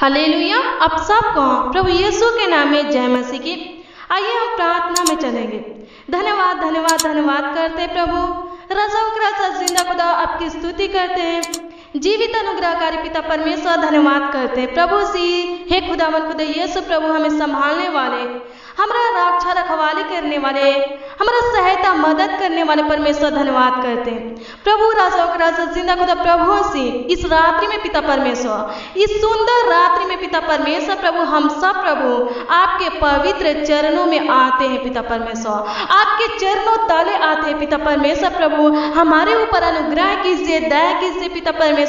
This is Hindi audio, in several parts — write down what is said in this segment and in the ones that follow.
हालेलुया। आप सबको प्रभु यीशु के नाम में जय मसीह की। आइए हम प्रार्थना में चलेंगे। धन्यवाद धन्यवाद धन्यवाद करते हैं प्रभु, रज़ा जिंदा खुदा आपकी स्तुति करते हैं। जीवित अनुग्रहकारी पिता परमेश्वर धन्यवाद करते हैं प्रभु सी। हे खुदावन खुदा यीशु प्रभु, हमें संभालने वाले, हमारा रक्षा रखवाली करने वाले, हमारा सहायता मदद करने वाले परमेश्वर धन्यवाद करते हैं प्रभु। राजा जिंदा खुदा प्रभु से इस रात्रि में पिता परमेश्वर, इस सुंदर रात्रि में पिता परमेश्वर प्रभु, हम सब प्रभु आपके पवित्र चरणों में आते हैं पिता परमेश्वर, आपके चरणों तले आते हैं पिता परमेश्वर प्रभु। हमारे ऊपर अनुग्रह कीजिए, दया कीजिए पिता परमेश्वर,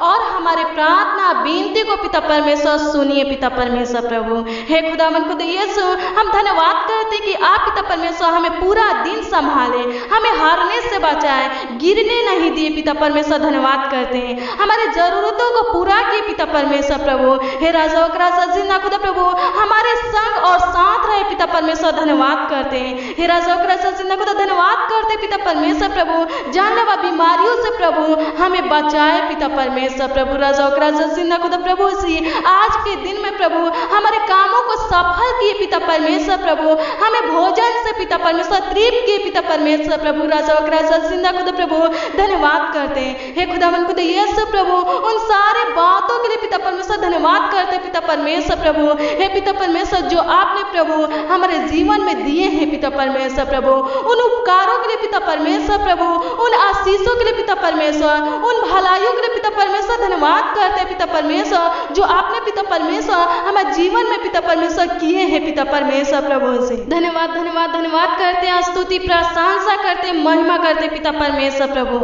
और हमारे प्रार्थना विनती को पिता परमेश्वर सुनिए पिता परमेश्वर प्रभु। हे खुदावन खुदा यीशु, हम धन्यवाद करते कि आप पिता परमेश्वर हमें पूरा दिन संभाले, हमें हारने से बचाए, गिरने नहीं दिए पिता परमेश्वर धन्यवाद करते हैं। हमारे जरूरतों को पूरा किए पिता परमेश्वर प्रभु। हे राजा जिंदा खुदा प्रभु, हमारे संग और साथ रहे पिता परमेश्वर धन्यवाद करते हैं। हे राजा जिंदा खुदा धन्यवाद करते पिता परमेश्वर प्रभु, जानलेवा बीमारियों से प्रभु हमें बचाए पिता परमेश्वर प्रभु। राजा जिंदा खुदा प्रभु सी आज के दिन में प्रभु हमारे कामों को सफल किए पिता परमेश्वर प्रभु, हमें भोजन से पिता परमेश्वर तृप्त किए पिता परमेश्वर प्रभु। राजा जिंदा खुदा प्रभु धन्यवाद करते हैं। हे खुदावन खुदा यीशु प्रभु, उन सारे बातों के लिए पिता परमेश्वर धन्यवाद करते पिता परमेश्वर प्रभु। हे पिता परमेश्वर, जो आपने प्रभु हमारे जीवन में दिए हैं पिता परमेश्वर प्रभु, उन उपकारों के लिए पिता परमेश्वर प्रभु, उन आशीषों के लिए पिता परमेश्वर, उन भलाइयों के लिए पिता परमेश्वर धन्यवाद करते हैं पिता परमेश्वर, जो आपने पिता परमेश्वर हमारे जीवन में पिता परमेश्वर किए हैं पिता परमेश्वर प्रभु से धन्यवाद धन्यवाद धन्यवाद करते हैं, स्तुति प्रशंसा करते हैं, महिमा करते पिता परमेश्वर प्रभु।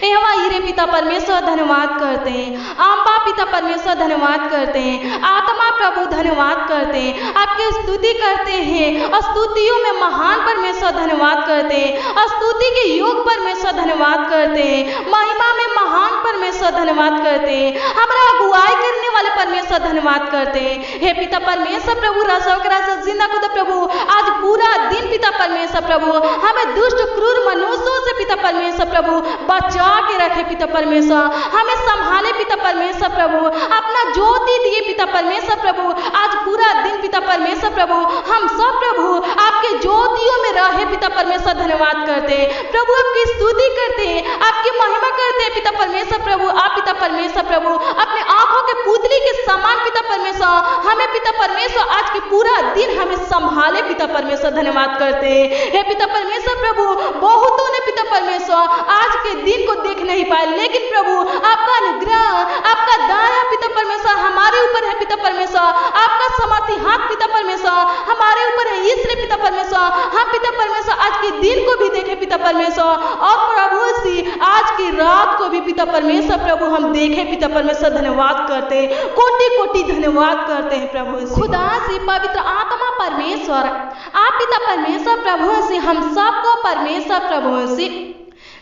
एवा हीरे पिता परमेश्वर धन्यवाद करते हैं, आंबा पिता परमेश्वर धन्यवाद करते हैं, आत्मा प्रभु धन्यवाद करते हैं, आपकी स्तुति करते हैं। स्तुतियों में महान परमेश्वर धन्यवाद करते हैं, स्तुति के योग परमेश्वर धन्यवाद करते हैं, महिमा में महान परमेश्वर धन्यवाद करते हैं, हमारा अगुवाई करने वाले परमेश्वर धन्यवाद करते हैं। हे पिता परमेश्वर प्रभु, राजा जिंदा खुदा प्रभु, आज पूरा दिन पिता परमेश्वर प्रभु हमें दुष्ट क्रूर मनुष्यों से पिता परमेश्वर प्रभु बचा के रखे पिता परमेश्वर, हमें संभाले पिता परमेश्वर प्रभु, अपना ज्योति दिए पिता परमेश्वर प्रभु। आज पूरा दिन पिता परमेश्वर प्रभु हम सब प्रभु आपके ज्योतियों में रहे पिता परमेश्वर धन्यवाद करते हैं प्रभु, आपकी स्तुति करते हैं, आपकी महिमा करते हैं पिता परमेश्वर प्रभु। आप पिता परमेश्वर प्रभु अपने आंखों के पुतली के समान पिता परमेश्वर हमें पिता परमेश्वर आज के पूरा दिन हमें संभाले पिता परमेश्वर धन्यवाद करते हैं। हे पिता परमेश्वर प्रभु, बहुतों ने पिता परमेश्वर आज के दिन को देख नहीं पाए, लेकिन प्रभु आपका अनुग्रह, आपका दया पिता परमेश्वर हमारे ऊपर है पिता परमेश्वर, आपका समर्थी हाथ पिता परमेश्वर हमारे ऊपर है, इसलिए पिता परमेश्वर हम पिता परमेश्वर आज के दिन को भी देखे पिता परमेश्वर, और प्रभु सी आज की रात को भी पिता परमेश्वर प्रभु हम देखे पिता परमेश्वर धन्यवाद करते हैं, कोटि कोटि धन्यवाद करते हैं प्रभु। खुदा से पवित्र आत्मा परमेश्वर, आप पिता परमेश्वर प्रभु से हम सबको परमेश्वर प्रभु से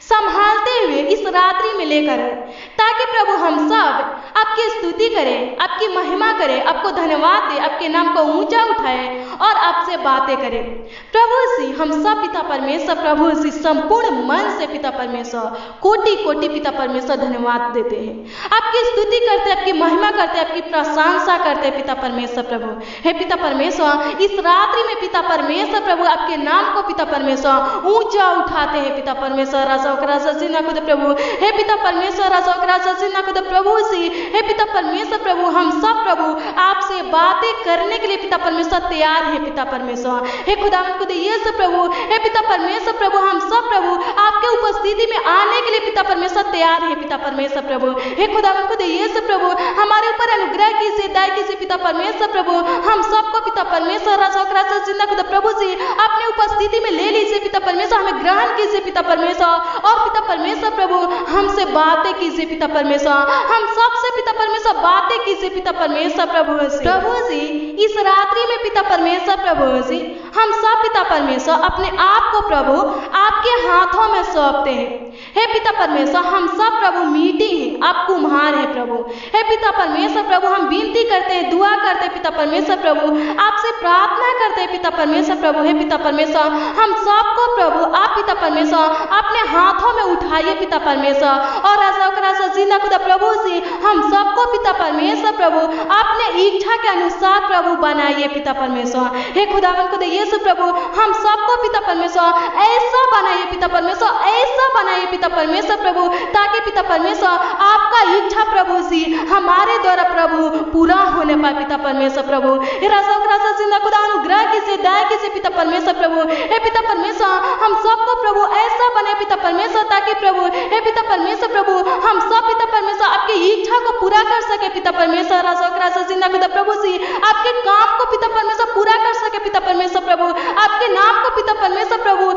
संभालते हुए इस रात्रि में लेकर, ताकि प्रभु हम सब आपकी स्तुति करें, आपकी महिमा करें, आपको धन्यवाद दें, आपके नाम को ऊंचा उठाएं और आपसे बातें करें प्रभु से। हम सब पिता परमेश्वर प्रभु से संपूर्ण मन से पिता परमेश्वर कोटि कोटि पिता परमेश्वर धन्यवाद देते हैं, आपकी स्तुति करते, आपकी महिमा करते, आपकी प्रशंसा करते पिता परमेश्वर प्रभु। हे पिता परमेश्वर, इस रात्रि में पिता परमेश्वर प्रभु आपके नाम को पिता परमेश्वर ऊंचा उठाते हैं पिता परमेश्वर। राजा जिंदा खुदा प्रभु, हे पिता परमेश्वर, राजा जिंदा खुदा प्रभु से, हे पिता परमेश्वर प्रभु हम सब प्रभु आपसे बातें करने के लिए पिता परमेश्वर तैयार है पिता परमेश्वर। हे खुदावन खुदा यीशु प्रभु, हे पिता परमेश्वर प्रभु हम सब प्रभु आपके उपस्थिति में आने के लिए पिता परमेश्वर तैयार है पिता परमेश्वर प्रभु। हे खुदावन खुदा यीशु प्रभु हमारे ऊपर अनुग्रह कीजिए, दया कीजिए पिता परमेश्वर प्रभु, हम सबको पिता परमेश्वर राजा जिंदा खुदा प्रभु से अपने उपस्थिति में ले लीजिए पिता परमेश्वर, हमें ग्रहण कीजिए पिता परमेश्वर, और पिता परमेश्वर प्रभु हमसे बातें कीजिए पिता परमेश्वर, हम सबसे पिता परमेश्वर बातें कीजिए पिता परमेश्वर प्रभु जी। इस रात्रि में पिता परमेश्वर प्रभु जी हम सब पिता परमेश्वर अपने आप को प्रभु आपके हाथों में सौंपते हैं। हे पिता परमेश्वर, हम सब प्रभु मिट्टी हैं, आप कुम्हार हैं प्रभु। हे पिता परमेश्वर प्रभु हम विनती करते हैं, दुआ करते हैं पिता पिता परमेश्वर प्रभु आपसे प्रार्थना करते हैं पिता परमेश्वर प्रभु। हे पिता परमेश्वर, हम सबको प्रभु आप पिता परमेश्वर अपने हाथों में उठाइए पिता परमेश्वर, और राजा जिंदा खुदा प्रभु से हम सबको पिता परमेश्वर प्रभु अपने इच्छा के अनुसार प्रभु बनाइए पिता परमेश्वर। हे खुदावन खुदा यीशु प्रभु, हम सबको पिता परमेश्वर ऐसा बनाइए पिता परमेश्वर, ऐसा बनाइए पिता परमेश्वर प्रभु, ताकि पिता परमेश्वर आपका इच्छा प्रभु सी हमारे द्वारा प्रभु पूरा होने पाए पिता परमेश्वर प्रभु। हे राजा जिंदा खुदा अनुग्रह कीजिए, दया कीजिए पिता परमेश्वर प्रभु। हे पिता परमेश्वर, हम सबको प्रभु ऐसा बने पिता परमेश्वर, ताकि प्रभु हे पिता परमेश्वर प्रभु हम सब पिता परमेश्वर आपकी इच्छा को पूरा कर सके पिता परमेश्वर। राजा जिंदा खुदा प्रभु सी आपके काम को पिता परमेश्वर पूरा कर सके पिता परमेश्वर प्रभु, आपके नाम को पिता परमेश्वर प्रभु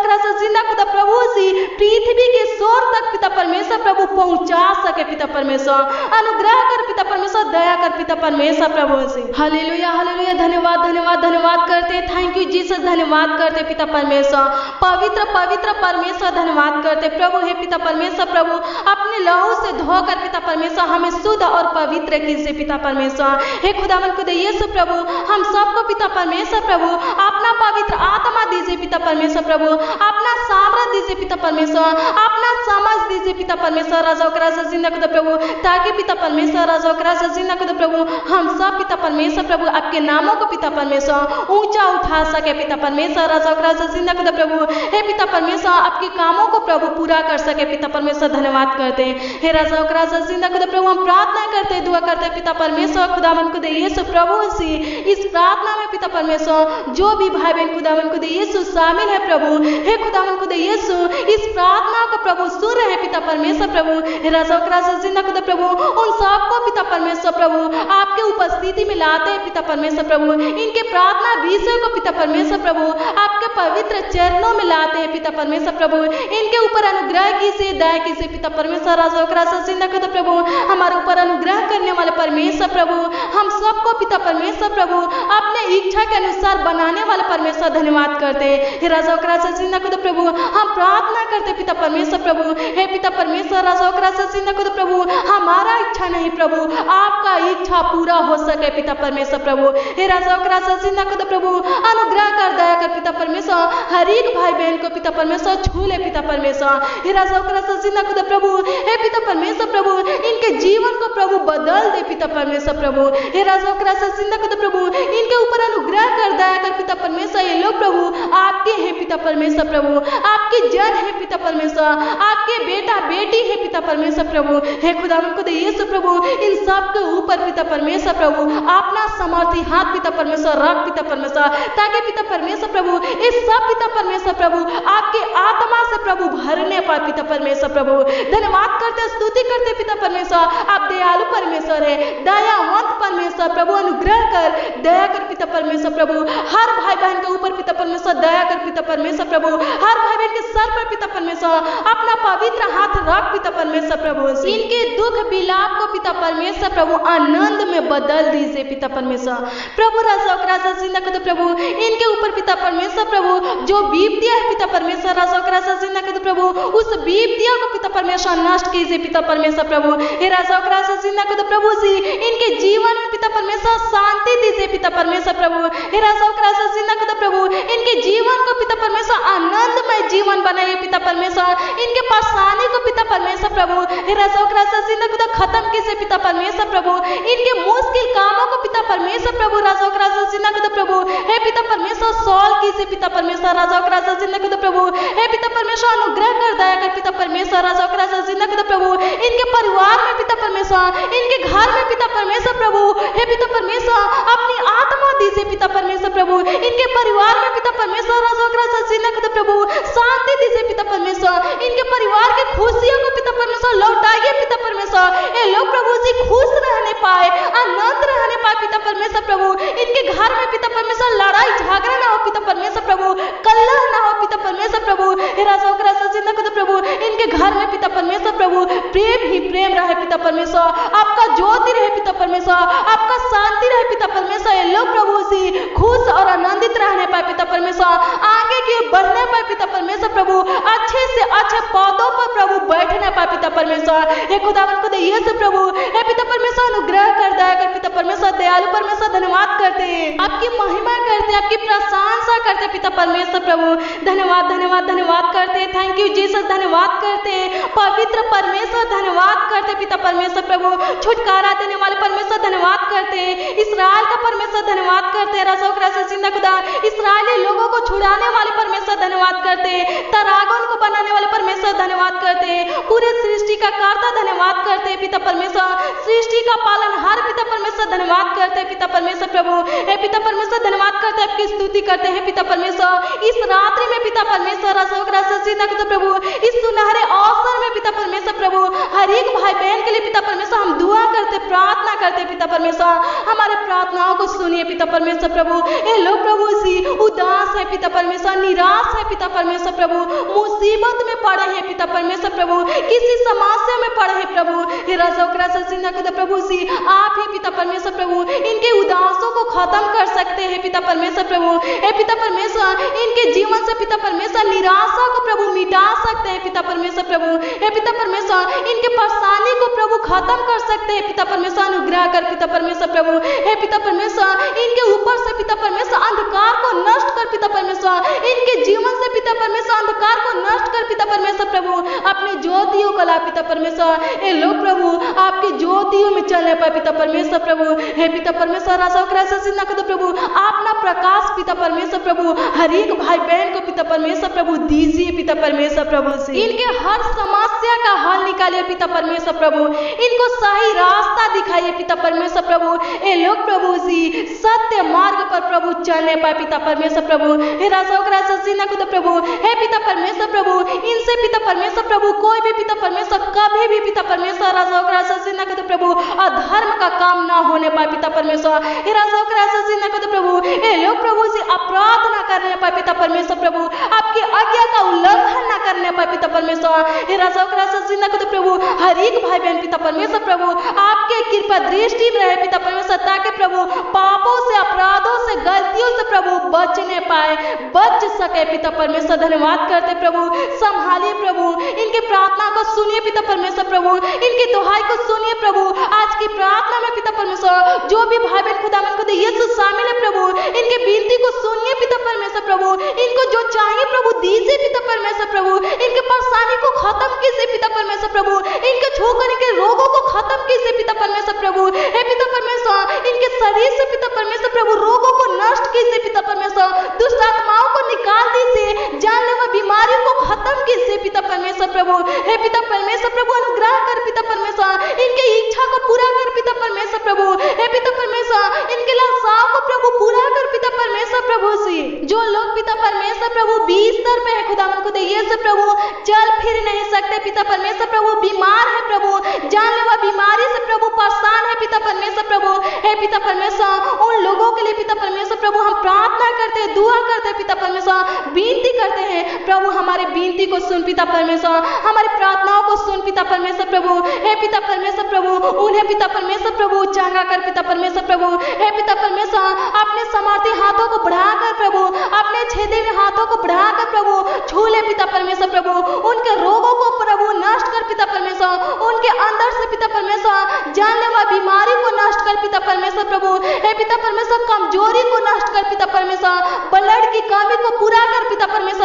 राजा जिंदा खुदा प्रभु सी पृथ्वी के स्वर तक पिता परमेश्वर प्रभु पहुंचा सके पिता परमेश्वर। अनुग्रह कर पिता परमेश्वर, दया कर पिता परमेश्वर प्रभु से। हालेलुया हालेलुया, धन्यवाद धन्यवाद धन्यवाद करते, थैंक यू जीसस, धन्यवाद करते पिता परमेश्वर। पवित्र पवित्र परमेश्वर धन्यवाद करते प्रभु। हे पिता परमेश्वर प्रभु अपने लहू से धोकर पिता परमेश्वर हमें शुद्ध और पवित्र कीजिए पिता परमेश्वर। हे खुदावन खुदा यीशु प्रभु, हम सबको पिता परमेश्वर प्रभु अपना पवित्र आत्मा दीजिए पिता परमेश्वर प्रभु, अपना सामर्थ दीजिए पिता परमेश्वर, अपना समझ दीजिए पिता परमेश्वर राजा जिंदा खुदा प्रभु, ताकि पिता परमेश्वर राजा जिंदा खुदा प्रभु हम सब पिता परमेश्वर प्रभु आपके नामों को पिता परमेश्वर ऊंचा उठा सके पिता परमेश्वर राजा जिंदा खुदा प्रभु। हे पिता परमेश्वर आपके कामों को प्रभु पूरा कर सके पिता परमेश्वर, धन्यवाद करते हैं। हे राजा जिंदा खुदा प्रभु हम प्रार्थना करते दुआ करते पिता परमेश्वर खुदावन खुदा यीशु प्रभु से इस प्रार्थना में पिता परमेश्वर जो भी भाई बहन खुदावन खुदा यीशु शामिल है प्रभु, हे खुदावन खुदा यीशु इस प्रार्थना को प्रभु सुन रहे पिता परमेश्वर प्रभु। हे राजा जिंदा खुदा प्रभु उन सबको पिता परमेश्वर प्रभु आपके उपस्थिति में लाते हैं पिता परमेश्वर प्रभु, इनके प्रार्थना विषय को पिता परमेश्वर प्रभु आपके पवित्र चरणों में लाते हैं पिता परमेश्वर प्रभु। इनके ऊपर अनुग्रह कीजिए, दया कीजिए पिता परमेश्वर राजा जिंदा खुदा प्रभु हमारे ऊपर अनुग्रह करने वाले परमेश्वर प्रभु, हम सबको पिता परमेश्वर प्रभु अपने इच्छा के अनुसार बनाने वाले परमेश्वर धन्यवाद करते हैं। हे राजा जिंदा खुदा प्रभु हम प्रार्थना करते पिता परमेश्वर प्रभु। हे पिता परमेश्वर राजा जिंदा खुदा प्रभु हमारा इच्छा नहीं प्रभु आपका इच्छा पूरा हो सके पिता परमेश्वर प्रभु। हे राजा जिंदा खुदा प्रभु अनुग्रह कर, दया कर पिता परमेश्वर, हर एक भाई बहन को पिता परमेश्वर छू ले पिता परमेश्वर। हे राजा जिंदा खुदा प्रभु, हे पिता परमेश्वर प्रभु इनके जीवन को प्रभु बदल दे पिता परमेश्वर प्रभु। हे राजा जिंदा खुदा प्रभु इनके ऊपर अनुग्रह कर, दया कर पिता परमेश्वर। ये लोग प्रभु आपके हैं पिता परमेश्वर प्रभु, आपके जन है पिता परमेश्वर, आपके बेटा बेटी है पिता परमेश्वर प्रभु। हे खुदावन खुदा यीशु प्रभु इन सब के ऊपर पिता परमेश्वर प्रभु अपना समर्थी हाथ पिता परमेश्वर रख पिता परमेश्वर, ताकि पिता परमेश्वर प्रभु इस सब पिता परमेश्वर प्रभु आपके आत्मा से प्रभु भरने पाए पिता परमेश्वर प्रभु। धन्यवाद करते, स्तुति करते पिता परमेश्वर, आप दयालु परमेश्वर है, दयावंत परमेश्वर प्रभु। अनुग्रह कर, दया कर पिता परमेश्वर प्रभु, हर भाई बहन के ऊपर पिता परमेश्वर दया कर पिता परमेश्वर प्रभु, हर भाई बहन के सर पर पिता परमेश्वर अपना पवित्र हाथ रख पिता परमेश्वर प्रभु। इनके दुख विलाप को पिता परमेश्वर प्रभु आनंद में बदल दीजिए पिता परमेश्वर प्रभु। राजा जिंदा खुदा प्रभु इनके ऊपर पिता परमेश्वर प्रभु जो विपत्तियां है पिता परमेश्वर राजा जिंदा खुदा प्रभु उस विपत्तियों को पिता परमेश्वर नष्ट कीजिए पिता परमेश्वर प्रभु। हे राजा जिंदा खुदा प्रभु जी इनके जीवन में पिता परमेश्वर शांति दीजिए पिता परमेश्वर प्रभु। हे राजा जिंदा खुदा प्रभु इनके जीवन को पिता परमेश्वर आनंदमय जीवन बनाइए पिता परमेश्वर। इनके परेशानी को पिता परमेश्वर प्रभु हे राजा जिंदा खुदा खत्म कीजिए पिता परमेश्वर प्रभु। इनके मुश्किल कामों को पिता परमेश्वर प्रभु राजा जिंदा खुदा प्रभु हे पिता परमेश्वर सॉल्व कीजिए पिता परमेश्वर राजा जिंदा खुदा प्रभु। हे पिता परमेश्वर अनुग्रह कर, दया कर पिता परमेश्वर राजा जिंदा खुदा प्रभु। इनके परिवार में पिता परमेश्वर, इनके घर में पिता परमेश्वर प्रभु हे पिता परमेश्वर अपनी आत्मा दीजिए पिता परमेश्वर प्रभु। इनके परिवार में पिता परमेश्वर राजा जिंदा खुदा प्रभु शांति दीजिए पिता परमेश्वर। इनके परिवार के खुशियों को पिता परमेश्वर लौटाइए पिता परमेश्वर। ये लोग प्रभु जी खुश रहने पाए, आनंद रहने पाए पिता परमेश्वर प्रभु। इनके घर में पिता परमेश्वर लड़ाई झगड़ा ना हो पिता परमेश्वर प्रभु, कलह ना हो पिता परमेश्वर प्रभु। हे राजा जिंदा खुदा प्रभु इनके घर में पिता परमेश्वर प्रभु प्रेम ही प्रेम रहे पिता परमेश्वर, आपका ज्योति रहे पिता परमेश्वर, आपका शांति रहे पिता परमेश्वर। ये लोग प्रभु जी खुश और आनंदित रहने पाए पिता परमेश्वर, आगे की बढ़ने पाए पिता परमेश्वर प्रभु, अच्छे से अच्छे पौधों पर प्रभु बैठने पाए पिता परमेश्वर। हे खुदावन खुदा यीशु प्रभु हे पिता परमेश्वर अनुग्रह कर, दया कर पिता परमेश्वर, दयालु परमेश्वर धन्यवाद करते हैं, आपकी महिमा करते हैं, आपकी प्रशंसा करते हैं पिता परमेश्वर प्रभु। धन्यवाद धन्यवाद धन्यवाद करते हैं, थैंक यू जीसस, धन्यवाद करते हैं पवित्र परमेश्वर, धन्यवाद करते हैं पिता परमेश्वर प्रभु। छुटकारा देने वाले परमेश्वर धन्यवाद करते हैं, इस्राएल का परमेश्वर धन्यवाद करते हैं, रज़ों से जिंदा खुदा इस्राएली लोगों को छुड़ाने वाले परमेश्वर धन्यवाद करते हैं, तरागों को बनाने वाले परमेश्वर धन्यवाद करते हैं, पूरे सृष्टि का कर्ता धन्यवाद करते हैं पिता परमेश्वर, सृष्टि का पालनहार पिता परमेश्वर धन्यवाद करते हैं पिता परमेश्वर प्रभु। हे पिता परमेश्वर धन्यवाद करते हैं, आपकी स्तुति करते हैं पिता परमेश्वर। इस रात्रि में पिता परमेश्वर रज़ों से जिंदा खुदा प्रभु, इस सुनहरे अवसर में पिता परमेश्वर प्रभु, हर एक भाई बहन के लिए पिता परमेश्वर हम दुआ करते, प्रार्थना करते पिता परमेश्वर, हमारे प्रार्थनाओं को सुनिए पिता परमेश्वर प्रभु। ये लोग प्रभु सी उदास है पिता परमेश्वर, निराश है पिता परमेश्वर प्रभु, मुसीबत में पड़े हैं पिता परमेश्वर प्रभु, किसी समस्या में पड़े हैं प्रभु। हे रज़ों से जिंदा खुदा प्रभु सी आप ही पिता परमेश्वर प्रभु इनके उदासों को खत्म कर सकते हैं पिता परमेश्वर प्रभु। हे पिता परमेश्वर इनके जीवन से पिता परमेश्वर निराशा को प्रभु मिटा सकते हैं पिता परमेश्वर प्रभु। हे पिता परमेश्वर इनके परेशानी को प्रभु खत्म कर सकते हैं पिता परमेश्वर, अनुग्रह कर पिता परमेश्वर प्रभु। हे पिता परमेश्वर इनके ऊपर से पिता परमेश्वर अंधकार को नष्ट कर पिता परमेश्वर, इनके जीवन से पिता परमेश्वर अंधकार को नष्ट कर पिता परमेश्वर प्रभु, अपनी ज्योतियों को ला पिता परमेश्वर। ये लोग प्रभु आपकी ज्योतियों में चलने पाए पिता परमेश्वर प्रभु। हे पिता परमेश्वर रज़ों से जिंदा खुदा प्रभु अपना प्रकाश पिता परमेश्वर प्रभु हर एक भाई बहन को पिता परमेश्वर प्रभु दीजिए पिता परमेश्वर प्रभु से, इनके हर समस्या का हल निकालिए पिता परमेश्वर प्रभु, इनको सही रास्ता दिखाइए पिता परमेश्वर प्रभु। ये लोग प्रभु जी सत्य मार्ग पर प्रभु चलने पाए पिता परमेश्वर प्रभु। हे रज़ों से जिंदा खुदा प्रभु, हे पिता परमेश्वर प्रभु इनसे पिता परमेश्वर प्रभु कोई भी पिता परमेश्वर कभी भी पिता परमेश्वर रज़ों से जिंदा खुदा प्रभु अधर्म का काम ना होने पाए पिता परमेश्वर। हे रज़ों से जिंदा खुदा प्रभु ये लोग प्रभु जी अपराध ना करने पाए पिता परमेश्वर प्रभु, आपकी आज्ञा का उल्लंघन ना करने पाए पिता परमेश्वर। हे रज़ों से जिंदा खुदा प्रभु हर एक भाई बहन पिता परमेश्वर प्रभु आपके कृपा दृष्टि में रहे पिता परमेश्वर, ताकि प्रभु पापों से, अपराधों से, गलतियों से प्रभु बचने पाए, बच सके पिता परमेश्वर। धन्यवाद करते प्रभु, संभालिए प्रभु, इनकी प्रार्थना को सुनिए पिता परमेश्वर प्रभु, इनकी दुहाई को सुनिए प्रभु। आज की प्रार्थना में पिता परमेश्वर जो भी भाई बहन खुदा यीशु शामिल है प्रभु, इनके विनती को सुनिए पिता परमेश्वर प्रभु, इनको जो चाहिए प्रभु दीजिए पिता परमेश्वर प्रभु, इनके परेशानी को खत्म कीजिए पिता परमेश्वर प्रभु, इनके छोकर के रोगों को खत्म कीजिए पिता परमेश्वर प्रभु। हे पिता परमेश्वर इनके शरीर से पिता परमेश्वर प्रभु रोगों को नष्ट कीजिए पिता परमेश्वर, दुष्ट आत्माओं को निकाल दीजिए, जानलेवा बीमारियों को खत्म कीजिए पिता परमेश्वर प्रभु। हे पिता परमेश्वर प्रभु अनुग्रह कर पिता परमेश्वर, इनके इच्छा को पूरा कर पिता परमेश्वर प्रभु। हे पिता परमेश्वर इनके लालसाओं को प्रभु पूरा कर पिता परमेश्वर प्रभु से, जो लोग पिता परमेश्वर प्रभु बिस्तर पे है खुदा यीशु प्रभु चल फिर नहीं सकते पिता परमेश्वर प्रभु, बीमार है प्रभु, जानलेवा बीमारी से प्रभु परेशान है पिता परमेश्वर प्रभु। हे पिता परमेश्वर उन लोगों के लिए पिता परमेश्वर प्रभु हम प्रार्थना करते हैं, दुआ करते हैं पिता परमेश्वर, विनती करते हैं प्रभु, हमारे विनती को सुन पिता परमेश्वर, हमारी प्रार्थनाओं को सुन पिता परमेश्वर प्रभु। हे पिता परमेश्वर प्रभु उन्हें पिता परमेश्वर प्रभु चंगा कर पिता परमेश्वर प्रभु। हे पिता परमेश्वर अपने सामर्थी हाथों को बढ़ाकर प्रभु, अपने छेदे हुए हाथों को बढ़ाकर प्रभु छू ले पिता परमेश्वर प्रभु, उनके रोगों को प्रभु नष्ट कर पिता परमेश्वर, उनके अंदर से पिता परमेश्वर जानलेवा बीमारी को नष्ट कर पिता परमेश्वर प्रभु। हे पिता परमेश्वर कमजोरी को नष्ट कर पिता परमेश्वर, ब्लड की कमी को पूरा कर पिता परमेश्वर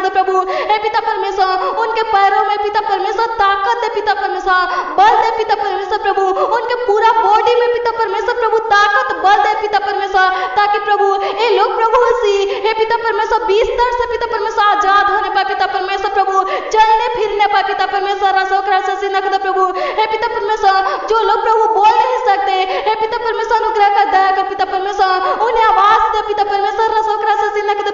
प्रभु। हे पिता परमेश्वर उनके पैरों में पिता परमेश्वर ताकत दे पिता परमेश्वर, बल दे पिता परमेश्वर प्रभु, उनके पूरा बॉडी में पिता परमेश्वर प्रभु ताकत बल दे पिता परमेश्वर, ताकि प्रभु ये लोग प्रभु हे पिता परमेश्वर बिस्तर से पिता परमेश्वर आजाद होने पाए पिता परमेश्वर प्रभु, चलने फिरने पाए पिता परमेश्वर प्रभु। हे पिता परमेश्वर जो लोग प्रभु बोल नहीं सकते, हे पिता परमेश्वर अनुग्रह कर दया कर पिता परमेश्वर, उन्हें आवाज दे पिता परमेश्वर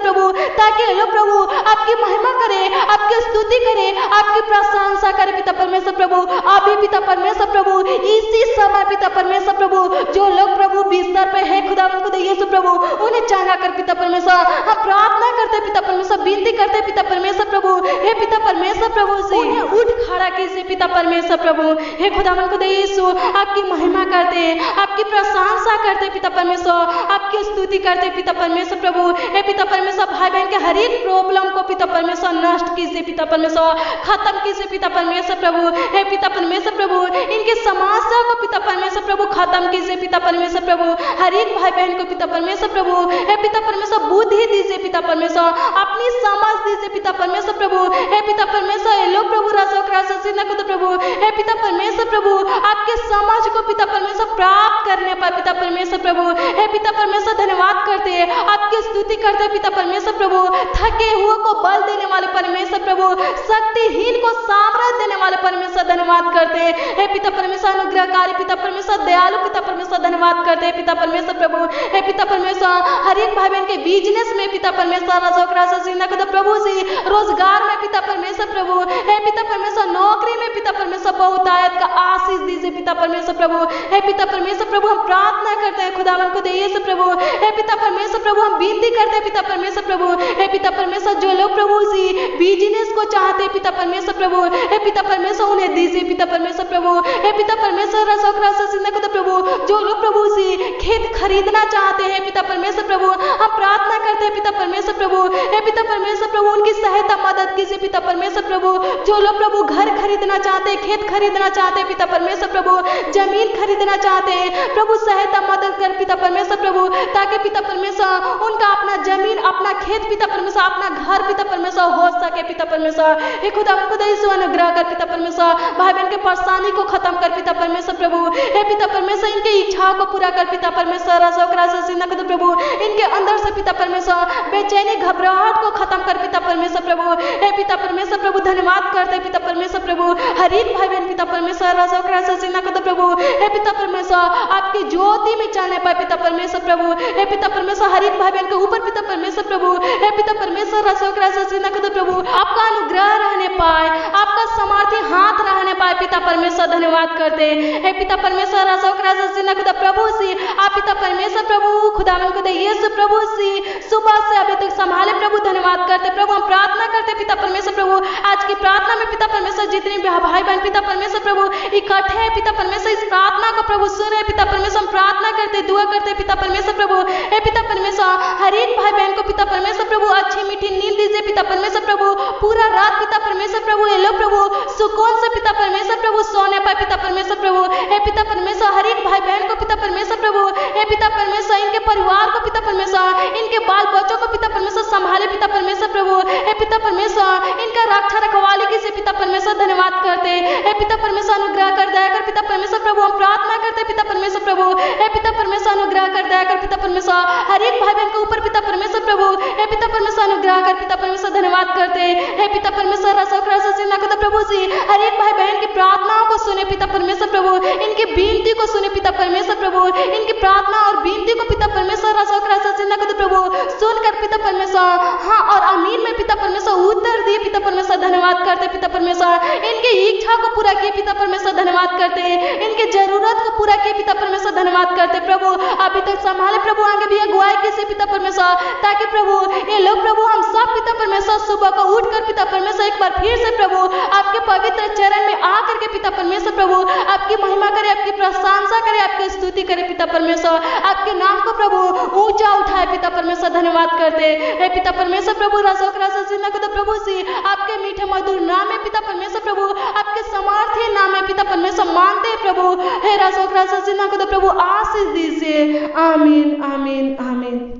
प्रभु, ताकि लोग प्रभु आपकी महिमा करे, आपकी स्तुति करे, आपकी प्रशंसा करे पिता परमेश्वर प्रभु। अभी पिता परमेश्वर प्रभु इसी समय पिता परमेश्वर प्रभु जो लोग प्रभु बिस्तर पे है खुदा यीशु प्रभु उन्हें चंगा कर पिता परमेश्वर। हम प्रार्थना करते पिता परमेश्वर, विनती करते पिता परमेश्वर प्रभु, हे पिता परमेश्वर प्रभु से उन्हें उठ खड़ा कीजिए पिता परमेश्वर प्रभु। हे खुदा यीशु आपकी महिमा करते, आपकी प्रशंसा करते पिता परमेश्वर, आपकी स्तुति करते पिता परमेश्वर प्रभु। हे पिता परमेश्वर भाई बहन के हर एक प्रॉब्लम को पिता परमेश्वर नष्ट कीजिए पिता परमेश्वर, खत्म कीजिए पिता परमेश्वर प्रभु। हे पिता परमेश्वर प्रभु इनके समस्या को पिता परमेश्वर प्रभु खत्म कीजिए पिता परमेश्वर प्रभु। हर एक भाई बहन को पिता परमेश्वर प्रभु हे पिता परमेश्वर बुद्धि दीजिए पिता परमेश्वर, अपनी समझ दीजिए पिता परमेश्वर प्रभु। हे पिता परमेश्वर ये लोग प्रभु को तो प्रभु हे पिता परमेश्वर प्रभु आपके समझ को पिता परमेश्वर प्राप्त करने पाए पिता परमेश्वर प्रभु। हे पिता परमेश्वर धन्यवाद करते हैं, आपकी स्तुति करते हैं पिता परमेश्वर प्रभु। थके हुए को बल देने वाले परमेश्वर प्रभु, शक्तिहीन को सामर्थ्य देने वाले परमेश्वर धन्यवाद करते हैं। हे पिता परमेश्वर अनुग्रहकारी पिता परमेश्वर दयालु पिता परमेश्वर धन्यवाद करते हैं पिता परमेश्वर प्रभु। हे पिता परमेश्वर हर एक भाई बहन के बिजनेस में पिता परमेश्वर तो प्रभु जी, रोजगार में पिता परमेश्वर प्रभु, हे पिता परमेश्वर नौकरी में पिता परमेश्वर बहुतायत का आशीष दीजिए पिता परमेश्वर प्रभु। हे पिता परमेश्वर प्रभु हम प्रार्थना करते हैं खुदावन को दे यीशु प्रभु। हे पिता परमेश्वर प्रभु हम विनती करते हैं पिता परमेश्वर प्रभु। हे पिता परमेश्वर जो लोग प्रभु जी बिजनेस को चाहते हैं पिता परमेश्वर प्रभु, हे पिता परमेश्वर उन्हें दीजिए पिता परमेश्वर प्रभु। हे पिता परमेश्वर तो प्रभु जो लोग प्रभु जी खेत खरीदना चाहते हैं पिता परमेश्वर प्रभु, हम प्रार्थना करते हैं पिता परमेश्वर प्रभु। हे पिता परमेश्वर प्रभु उनकी सहायता मदद कीजिए पिता परमेश्वर प्रभु। जो लोग प्रभु घर खरीदना चाहते हैं, खेत खरीदना चाहते हैं पिता परमेश्वर प्रभु, जमीन खरीदना चाहते हैं प्रभु, सहायता मदद कर पिता परमेश्वर प्रभु, ताकि पिता परमेश्वर उनका अपना जमीन अपना खेत पिता परमेश्वर अपना घर पिता परमेश्वर हो सके पिता परमेश्वर। हे खुदा खुद अनुग्रह कर पिता परमेश्वर, भाई बहन के परेशानी को खत्म कर पिता परमेश्वर प्रभु। हे पिता परमेश्वर इनकी इच्छाओं को पूरा कर पिता परमेश्वर प्रभु। इनके अंदर से पिता परमेश्वर बेचैनी घबराहट को खत्म कर पिता परमेश्वर प्रभु। हे पिता परमेश्वर प्रभु धन्यवाद करते पिता परमेश्वर प्रभु। हर एक भाई बहन पिता परमेश्वर प्रभु, हे पिता परमेश्वर आपकी ज्योति में चलने पाए पिता परमेश्वर प्रभु। हे पिता परमेश्वर हर एक भाई बहन के ऊपर पिता परमेश्वर प्रभु, हे पिता परमेश्वर प्रभु आपका अनुग्रह रहने पाए, आपका सामर्थ्य हाथ रहने पाए पिता परमेश्वर धन्यवाद करते। हे पिता परमेश्वर प्रभु सी आप पिता परमेश्वर प्रभु खुदावन को दे यीशु प्रभु सी सुबह से अभी तक संभाले प्रभु धन्यवाद करते प्रभु। हम प्रार्थना करते पिता परमेश्वर प्रभु आज की प्रार्थना में पिता परमेश्वर जितने भी भाई बहन पिता परमेश्वर प्रभु इकट्ठे हैं पिता परमेश्वर इस प्रार्थना को प्रभु सुने पिता परमेश्वर। हम प्रार्थना करते दुआ करते पिता परमेश्वर प्रभु। हे पिता परमेश्वर हर एक भाई बहन को पिता परमेश्वर प्रभु अच्छी मीठी नींद दीजिए पिता परमेश्वर प्रभु। पूरा रात पिता परमेश्वर प्रभु ये लोग प्रभु सुकून से पिता परमेश्वर प्रभु सोने पाए पिता परमेश्वर प्रभु। हे पिता परमेश्वर हर एक भाई बहन को पिता परमेश्वर प्रभु, हे पिता परमेश्वर इनके परिवार को पिता परमेश्वर इनके बाल बच्चों को पिता परमेश्वर संभाले पिता परमेश्वर प्रभु। हे पिता परमेश्वर इनका रक्षा रखवाले की से पिता परमेश्वर धन्यवाद करते। हे पिता परमेश्वर अनुग्रह कर दया कर पिता परमेश्वर प्रभु। हम प्रार्थना करते पिता परमेश्वर प्रभु। हे पिता परमेश्वर अनुग्रह कर दया कर पिता परमेश्वर हर एक भाई बहन के ऊपर पिता परमेश्वर प्रभु। हे पिता परमेश्वर अनुग्रह कर पिता परमेश्वर धन्यवाद करते। हे पिता परमेश्वर प्रभु जी हर एक भाई बहन की प्रार्थनाओं को सुने पिता परमेश्वर प्रभु, इनकी विनती को सुने पिता परमेश्वर प्रभु, इनकी प्रार्थना और विनती को पिता परमेश्वर प्रभु सुनकर पिता परमेश्वर हाँ और आमीन में पिता परमेश्वर उत्तर दिए पिता परमेश्वर धन्यवाद करते पिता परमेश्वर। इनकी इच्छा को पूरा किए पिता परमेश्वर धन्यवाद करते, इनकी जरूरत को पूरा किए पिता परमेश्वर धन्यवाद करते प्रभु। अभी तक संभाले प्रभु आगे भी अगुवाई कैसे पिता परमेश्वर, ताकि प्रभु ये लोग प्रभु हम सब पिता परमेश्वर सुबह को उठकर पिता परमेश्वर एक बार फिर से प्रभु आपके पवित्र चरण में आकर के पिता परमेश्वर प्रभु आपकी महिमा करे, आपकी प्रशंसा करे, आपकी स्तुति करे पिता परमेश्वर। आपके नाम को प्रभु ऊंचा उठाए पिता परमेश्वर धन्यवाद करते। हे पिता परमेश्वर प्रभु प्रभु सी आपके मीठे मधुर नाम में पिता परमेश्वर प्रभु आपके सामर्थ्य नाम में पिता परमेश्वर मानते प्रभु। हे प्रभु आशीष दीजिए। आमीन आमीन आमीन।